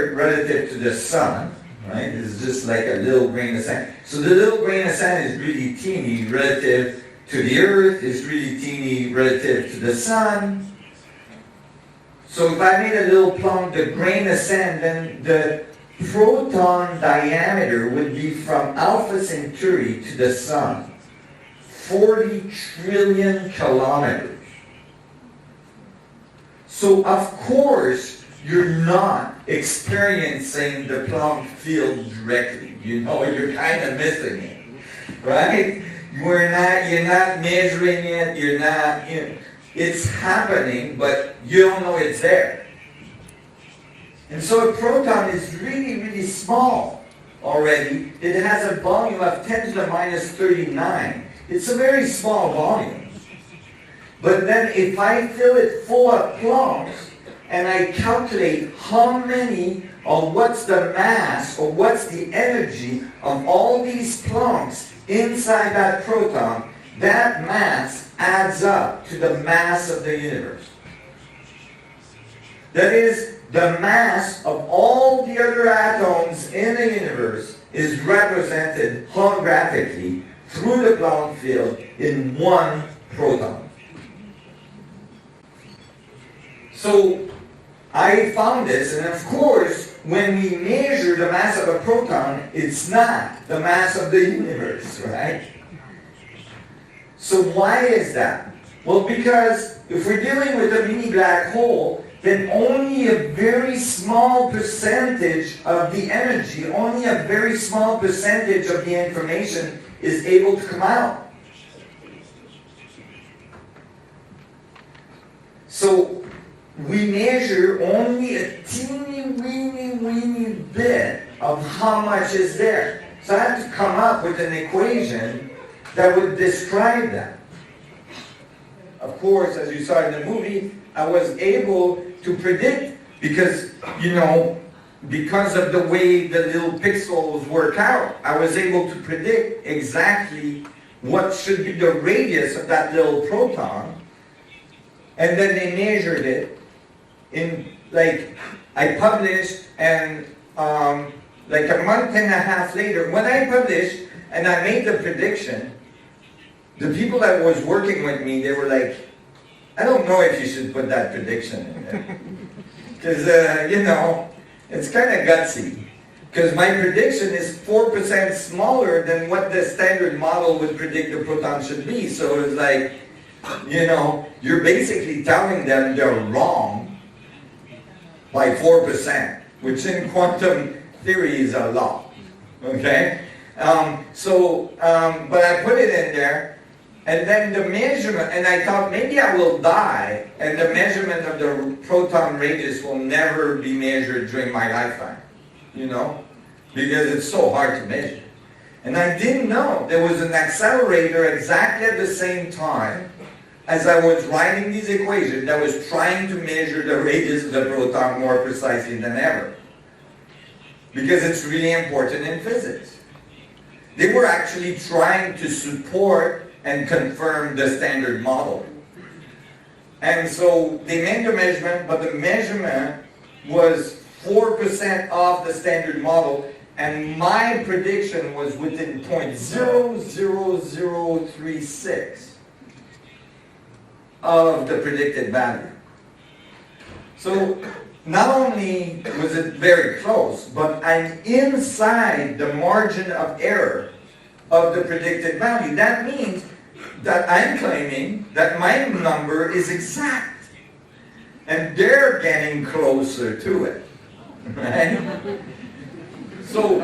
here relative to the sun, right? It's just like a little grain of sand. So the little grain of sand is really teeny relative to the Earth, is really teeny relative to the sun. So if I made a little plumb, the grain of sand, then the proton diameter would be from Alpha Centauri to the sun, 40 trillion kilometers. So of course, you're not experiencing the Planck field directly. You know, you're kind of missing it, right? You're not measuring it, it's happening, but you don't know it's there. And so a proton is really, really small already. It has a volume of 10 to the minus 39. It's a very small volume. But then if I fill it full of Plancks, and I calculate how many, or what's the mass, or what's the energy of all these Plancks inside that proton, that mass adds up to the mass of the universe. That is, the mass of all the other atoms in the universe is represented holographically through the Planck field in one proton. So I found this, and of course, when we measure the mass of a proton, it's not the mass of the universe, right? So why is that? Well, because if we're dealing with a mini black hole, then only a very small percentage of the energy, only a very small percentage of the information is able to come out. So we measure only a teeny, weeny bit of how much is there. So I have to come up with an equation that would describe that. Of course, as you saw in the movie, I was able to predict because, because of the way the little pixels work out, I was able to predict exactly what should be the radius of that little proton. And then they measured it. I published, and like a month and a half later, when I published and I made the prediction, the people that was working with me, they were like, I don't know if you should put that prediction in there. Because, it's kind of gutsy. Because my prediction is 4% smaller than what the standard model would predict the proton should be. So it's like, you're basically telling them they're wrong by 4%, which in quantum theory is a lot. Okay? But I put it in there, and then the measurement, and I thought maybe I will die, and the measurement of the proton radius will never be measured during my lifetime, because it's so hard to measure. And I didn't know there was an accelerator exactly at the same time as I was writing these equations that was trying to measure the radius of the proton more precisely than ever. Because it's really important in physics. They were actually trying to support and confirm the standard model. And so they made the measurement, but the measurement was 4% off the standard model, and my prediction was within 0.00036 of the predicted value. So not only was it very close, but I'm inside the margin of error of the predicted value. That means that I'm claiming that my number is exact. And they're getting closer to it. Right? So,